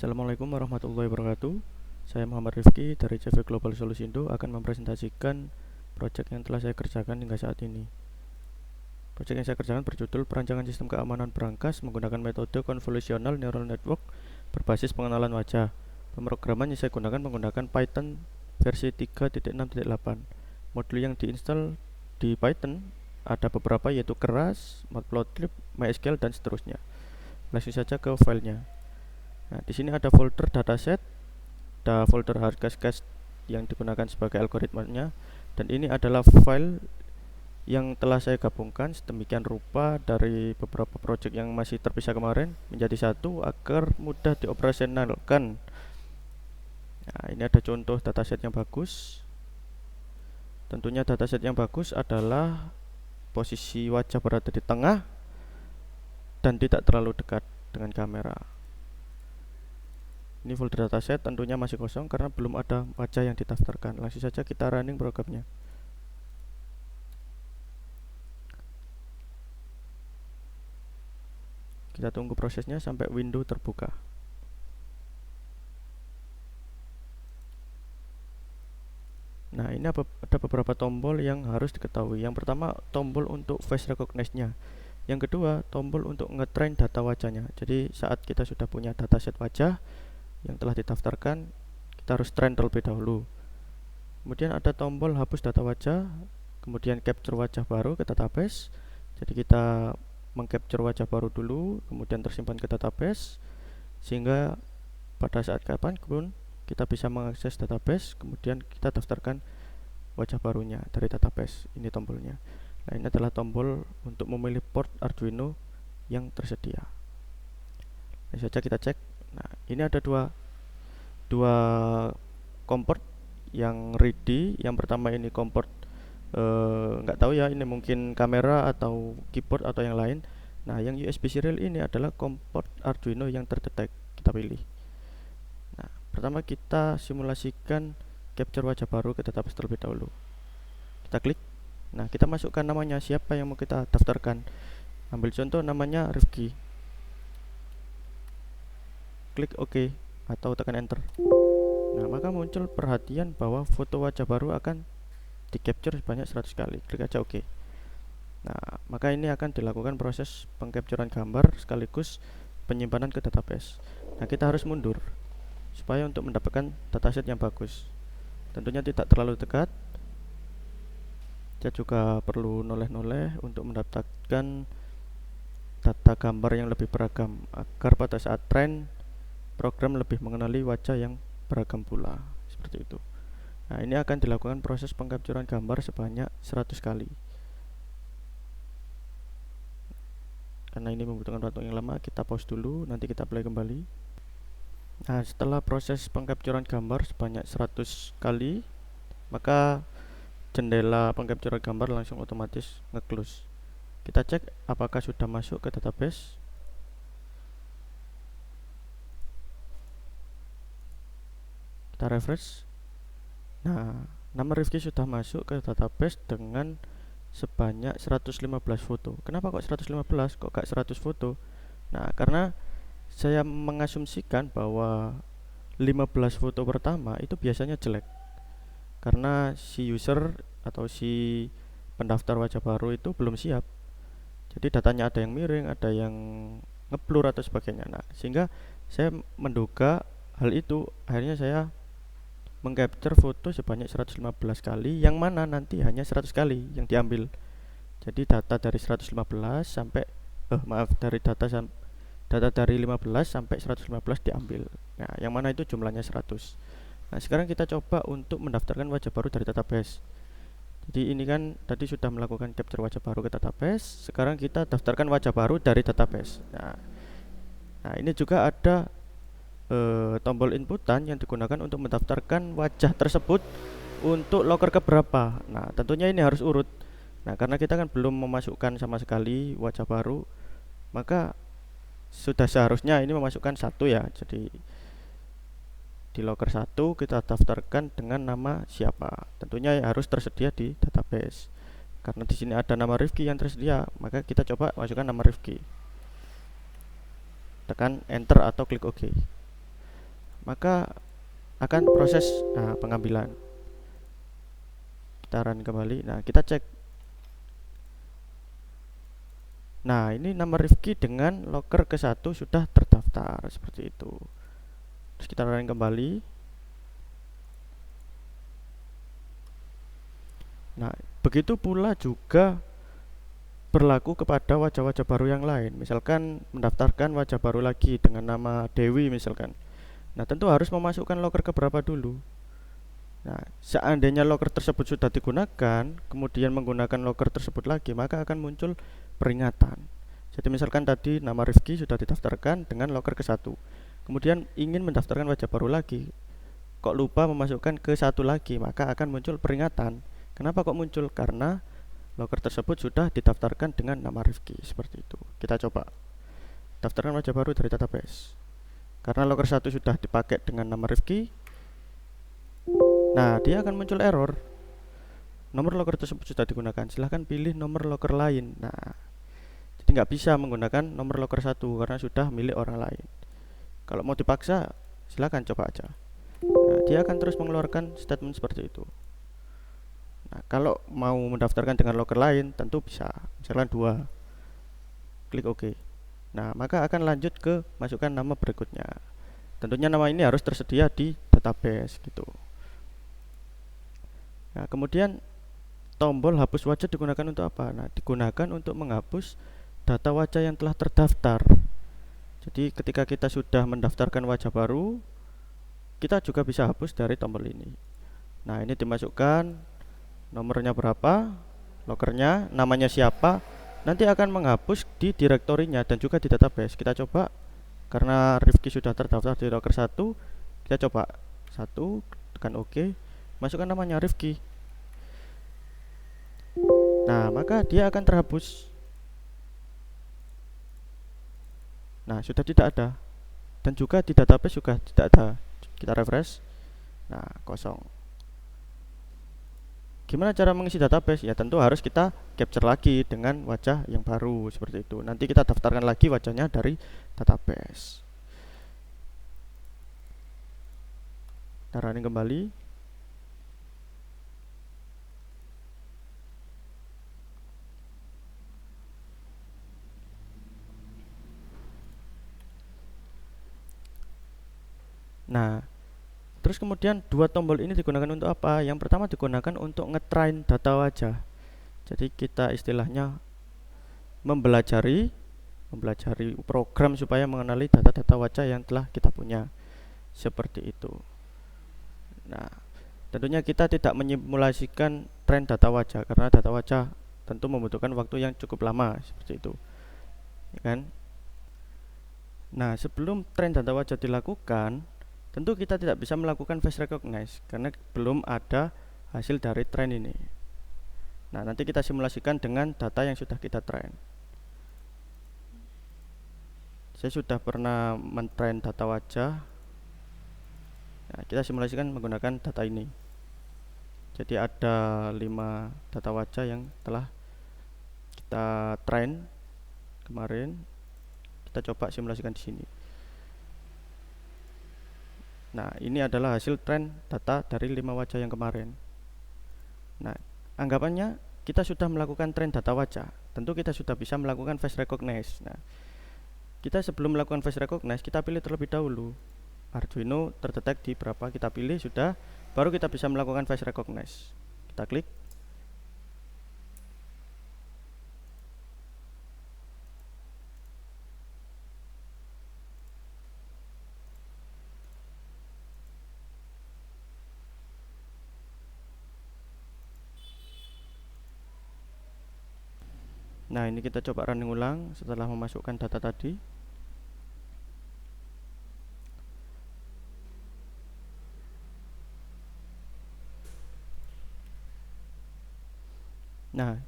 Assalamualaikum warahmatullahi wabarakatuh. Saya Muhammad Rifki dari CV Global Solusindo akan mempresentasikan proyek yang telah saya kerjakan hingga saat ini. Proyek yang saya kerjakan berjudul Perancangan Sistem Keamanan Berangkas menggunakan metode Convolutional Neural Network berbasis pengenalan wajah. Pemrograman yang saya gunakan menggunakan Python versi 3.6.8. Modul yang diinstal di Python ada beberapa, yaitu Keras, Matplotlib, MySQL, dan seterusnya. Langsung saja ke filenya. Nah, di sini ada folder dataset, ada folder hardcase yang digunakan sebagai algoritmanya, dan ini adalah file yang telah saya gabungkan sedemikian rupa dari beberapa project yang masih terpisah kemarin menjadi satu agar mudah dioperasionalkan. Nah, ini ada contoh dataset yang bagus. Tentunya dataset yang bagus adalah posisi wajah berada di tengah dan tidak terlalu dekat dengan kamera. Ini folder dataset tentunya masih kosong karena belum ada wajah yang didaftarkan. Langsung saja kita running programnya. Kita tunggu prosesnya sampai window terbuka. Nah, ini ada beberapa tombol yang harus diketahui. Yang pertama, tombol untuk face recognition-nya. Yang kedua, tombol untuk ngetrain data wajahnya. Jadi saat kita sudah punya dataset wajah yang telah didaftarkan, kita harus train terlebih dahulu. Kemudian ada tombol hapus data wajah, kemudian capture wajah baru ke database. Jadi kita mengcapture wajah baru dulu, kemudian tersimpan ke database, sehingga pada saat kapanpun kita bisa mengakses database, kemudian kita daftarkan wajah barunya dari database. Ini tombolnya. Nah, ini adalah tombol untuk memilih port Arduino yang tersedia. Nah, saja kita cek. Nah, ini ada dua komport yang ready. Yang pertama ini komport nggak tahu ya, ini mungkin kamera atau keyboard atau yang lain. Nah, yang USB serial ini adalah komport Arduino yang terdetek. Kita pilih. Nah, pertama kita simulasikan capture wajah baru ke database terlebih dahulu. Kita klik. Nah, kita masukkan namanya, siapa yang mau kita daftarkan. Ambil contoh namanya Rifki. Klik OK atau tekan enter. Nah, maka muncul perhatian bahwa foto wajah baru akan di capture sebanyak 100 kali. Klik aja OK. Nah, maka ini akan dilakukan proses pengcapturean gambar sekaligus penyimpanan ke database. Nah, kita harus mundur supaya untuk mendapatkan dataset yang bagus. Tentunya tidak terlalu dekat. Kita juga perlu noleh-noleh untuk mendapatkan data gambar yang lebih beragam agar pada saat train program lebih mengenali wajah yang beragam pula. Seperti itu. Nah, ini akan dilakukan proses pengcapturean gambar sebanyak 100 kali. Karena ini membutuhkan waktu yang lama, kita pause dulu, nanti kita play kembali. Nah, setelah proses pengcapturean gambar sebanyak 100 kali, maka jendela pengcapturean gambar langsung otomatis nge-close. Kita cek apakah sudah masuk ke database. Kita refresh. Nah, nama Rifki sudah masuk ke database dengan sebanyak 115 foto. Kenapa kok 115? Kok gak 100 foto? Nah, karena saya mengasumsikan bahwa 15 foto pertama itu biasanya jelek. Karena si user atau si pendaftar wajah baru itu belum siap. Jadi datanya ada yang miring, ada yang ngeblur atau sebagainya. Nah, sehingga saya menduga hal itu, akhirnya saya mengcapture foto sebanyak 115 kali, yang mana nanti hanya 100 kali yang diambil. Jadi data dari 115 sampai data dari 15 sampai 115 diambil. Nah, yang mana itu jumlahnya 100. Nah, sekarang kita coba untuk mendaftarkan wajah baru dari database. Jadi ini kan tadi sudah melakukan capture wajah baru ke database. Sekarang kita daftarkan wajah baru dari database. Nah, ini juga ada tombol inputan yang digunakan untuk mendaftarkan wajah tersebut untuk loker keberapa. Nah, tentunya ini harus urut. Nah, karena kita kan belum memasukkan sama sekali wajah baru, maka sudah seharusnya ini memasukkan satu ya. Jadi di loker 1 kita daftarkan dengan nama siapa. Tentunya harus tersedia di database. Karena di sini ada nama Rifki yang tersedia, maka kita coba masukkan nama Rifki. Tekan enter atau klik OK. maka akan proses pengambilan. Kita run kembali. Nah, kita cek. Nah, ini nama Rifki dengan loker ke-1 sudah terdaftar seperti itu. Terus kita run kembali. Nah, begitu pula juga berlaku kepada wajah-wajah baru yang lain. Misalkan mendaftarkan wajah baru lagi dengan nama Dewi misalkan. Nah, tentu harus memasukkan loker keberapa dulu. Nah, seandainya loker tersebut sudah digunakan, kemudian menggunakan loker tersebut lagi, maka akan muncul peringatan. Jadi misalkan tadi nama Rifki sudah didaftarkan dengan loker ke-1. Kemudian ingin mendaftarkan wajah baru lagi, kok lupa memasukkan ke 1 lagi, maka akan muncul peringatan. Kenapa kok muncul? Karena loker tersebut sudah didaftarkan dengan nama Rifki. Seperti itu. Kita coba daftarkan wajah baru dari database. Karena loker 1 sudah dipakai dengan nama Rifki, nah dia akan muncul error. Nomor loker tersebut sudah digunakan, silahkan pilih nomor loker lain. Nah, jadi nggak bisa menggunakan nomor loker 1 karena sudah milik orang lain. Kalau mau dipaksa, silahkan coba aja. Nah, dia akan terus mengeluarkan statement seperti itu. Nah, kalau mau mendaftarkan dengan loker lain, tentu bisa. Misalkan 2, klik OK. Nah, maka akan lanjut ke masukkan nama berikutnya. Tentunya nama ini harus tersedia di database gitu. Nah, kemudian tombol hapus wajah digunakan untuk apa? Nah, digunakan untuk menghapus data wajah yang telah terdaftar. Jadi ketika kita sudah mendaftarkan wajah baru, kita juga bisa hapus dari tombol ini. Nah, ini dimasukkan nomornya berapa, lokernya, namanya siapa, nanti akan menghapus di direktorinya dan juga di database. Kita coba, karena Rifki sudah terdaftar di loker 1, kita coba 1, tekan OK, masukkan namanya Rifki. Nah, maka dia akan terhapus. Nah, sudah tidak ada. Dan juga di database juga tidak ada. Kita refresh. Nah, kosong. Gimana cara mengisi database? Ya tentu harus kita capture lagi dengan wajah yang baru seperti itu. Nanti kita daftarkan lagi wajahnya dari database. Kita running kembali. Nah, terus kemudian 2 tombol ini digunakan untuk apa? Yang pertama digunakan untuk ngetrain data wajah. Jadi kita istilahnya mempelajari program supaya mengenali data-data wajah yang telah kita punya. Seperti itu. Nah, tentunya kita tidak menyimulasikan tren data wajah karena data wajah tentu membutuhkan waktu yang cukup lama seperti itu. Ya kan? Nah, sebelum tren data wajah dilakukan, tentu kita tidak bisa melakukan face recognize karena belum ada hasil dari tren ini. Nah, nanti kita simulasikan dengan data yang sudah kita train. Saya sudah pernah mentrain data wajah. Nah, kita simulasikan menggunakan data ini. Jadi ada 5 data wajah yang telah kita train kemarin. Kita coba simulasikan di sini. Nah, ini adalah hasil tren data dari 5 wajah yang kemarin. Nah, anggapannya kita sudah melakukan tren data wajah. Tentu kita sudah bisa melakukan face recognize. Nah, kita sebelum melakukan face recognize, kita pilih terlebih dahulu Arduino terdetek di berapa, kita pilih sudah, baru kita bisa melakukan face recognize. Kita klik. Nah, ini kita coba running ulang setelah memasukkan data tadi. Nah,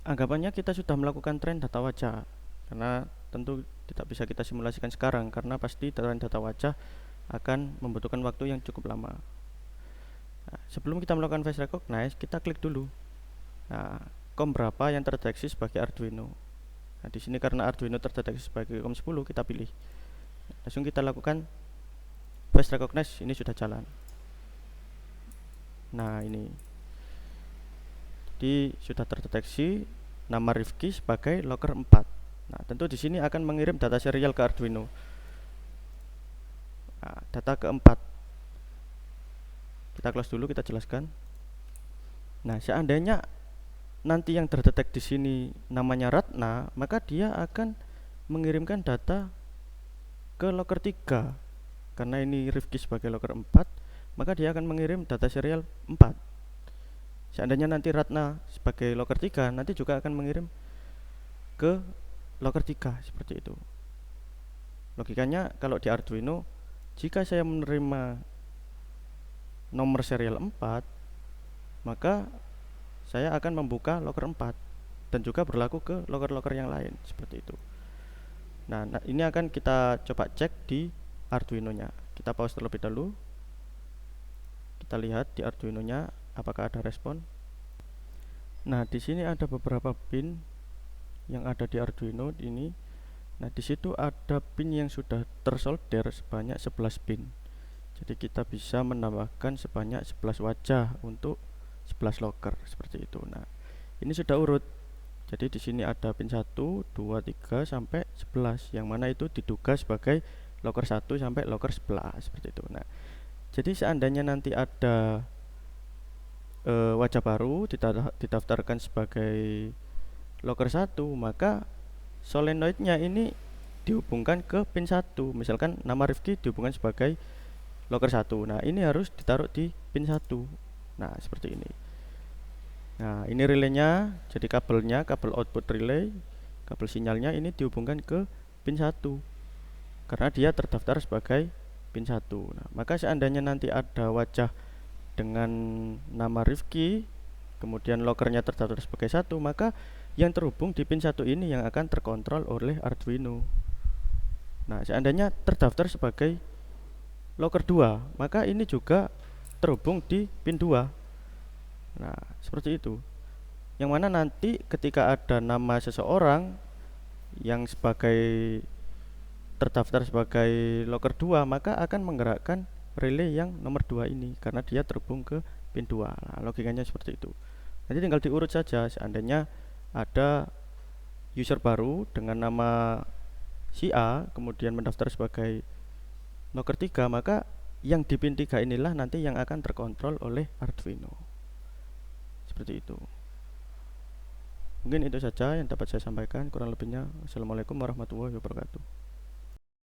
anggapannya kita sudah melakukan tren data wajah, karena tentu tidak bisa kita simulasikan sekarang karena pasti tren data wajah akan membutuhkan waktu yang cukup lama. Nah, sebelum kita melakukan face recognize, kita klik dulu. Nah, COM berapa yang terdeteksi sebagai Arduino. Nah, di sini karena Arduino terdeteksi sebagai COM 10, kita pilih. Langsung kita lakukan face recognize ini sudah jalan. Nah, ini jadi sudah terdeteksi nama Rifki sebagai locker 4. Nah, tentu di sini akan mengirim data serial ke Arduino. Nah, data keempat. Kita close dulu, kita jelaskan. Nah, seandainya nanti yang terdetek di sini namanya Ratna, maka dia akan mengirimkan data ke locker 3. Karena ini Rifki sebagai locker 4, maka dia akan mengirim data serial 4. Seandainya nanti Ratna sebagai locker 3, nanti juga akan mengirim ke locker 3, seperti itu. Logikanya kalau di Arduino, jika saya menerima nomor serial 4, maka saya akan membuka locker 4 dan juga berlaku ke locker-locker yang lain, seperti itu. Nah, ini akan kita coba cek di Arduino-nya. Kita pause terlebih dahulu. Kita lihat di Arduino-nya apakah ada respon. Nah, di sini ada beberapa pin yang ada di Arduino ini. Nah, di situ ada pin yang sudah tersolder sebanyak 11 pin. Jadi kita bisa menambahkan sebanyak 11 wajah untuk 11 locker, seperti itu. Nah, ini sudah urut. Jadi di sini ada pin 1, 2, 3 sampai 11, yang mana itu diduga sebagai locker 1 sampai locker 11, seperti itu. Nah, jadi seandainya nanti ada wajah baru didaftarkan sebagai locker 1, maka solenoidnya ini dihubungkan ke pin 1. Misalkan nama Rifki dihubungkan sebagai locker 1. Nah, ini harus ditaruh di pin 1. Nah, seperti ini. Nah, ini relaynya, jadi kabelnya, kabel output relay, kabel sinyalnya ini dihubungkan ke pin 1 karena dia terdaftar sebagai pin 1. Nah, maka seandainya nanti ada wajah dengan nama Rifki, kemudian lockernya terdaftar sebagai 1, maka yang terhubung di pin 1 ini yang akan terkontrol oleh Arduino. Nah, seandainya terdaftar sebagai locker 2, maka ini juga terhubung di pin 2. Nah, seperti itu. Yang mana nanti ketika ada nama seseorang yang terdaftar sebagai locker 2, maka akan menggerakkan relay yang nomor 2 ini karena dia terhubung ke pin 2. Nah, logikanya seperti itu. Nanti tinggal diurut saja. Seandainya ada user baru dengan nama si A kemudian mendaftar sebagai locker 3, maka yang di pin 3 inilah nanti yang akan terkontrol oleh Arduino. Seperti itu. Mungkin itu saja yang dapat saya sampaikan. Kurang lebihnya, Assalamualaikum warahmatullahi wabarakatuh.